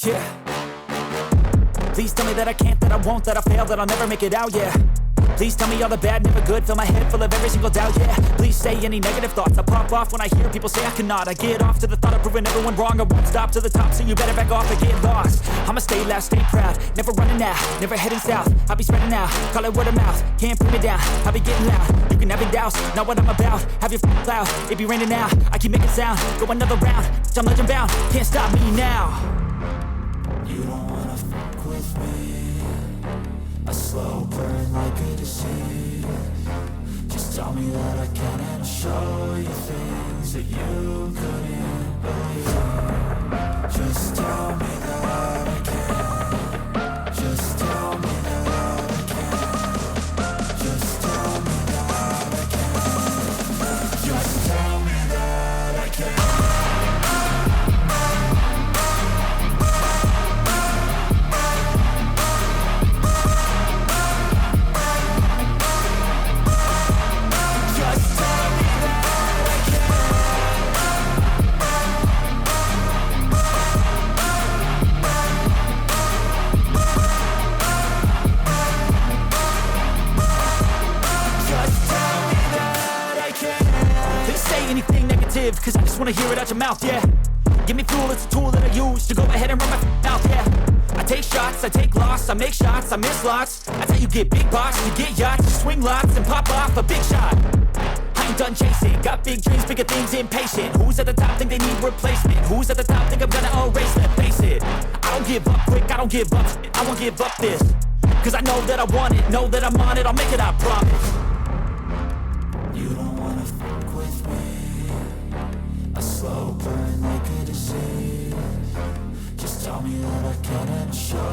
Yeah. Please tell me that I can't, that I won't, that I fail, that I'll never make it out, yeah. Please tell me all the bad, never good, fill my head full of every single doubt, yeah. Please say any negative thoughts, I pop off when I hear people say I cannot. I get off to the thought of proving everyone wrong, I won't stop to the top, so you better back off and get lost. I'ma stay loud, stay proud, never running out, never heading south. I'll be spreading out, call it word of mouth, can't put me down, I'll be getting loud. You can have your doubts, not what I'm about, have your cloud, it be raining now. I keep making sound, go another round, I'm legend bound, can't stop me now. You don't wanna fuck with me, a slow burn like a disease. Just tell me that I can and I'll show you things that you couldn't believe. Just tell me that I can. Just tell me that I can. Just tell me that I can. Just tell me that I can. Anything negative, cause I just wanna hear it out your mouth, yeah. Give me fuel, it's a tool that I use to go ahead and run my mouth, yeah. I take shots, I take loss, I make shots, I miss lots. That's how you get big box, you get yachts, you swing lots and pop off a big shot. I ain't done chasing, got big dreams, bigger things, impatient. Who's at the top think they need replacement? Who's at the top think I'm gonna erase, let's face it. I don't give up quick, I don't give up shit, I won't give up this. Cause I know that I want it, know that I'm on it, I'll make it, I promise. You don't wanna fuck with me, a slow burn like a disease. Just tell me that I can and I'll show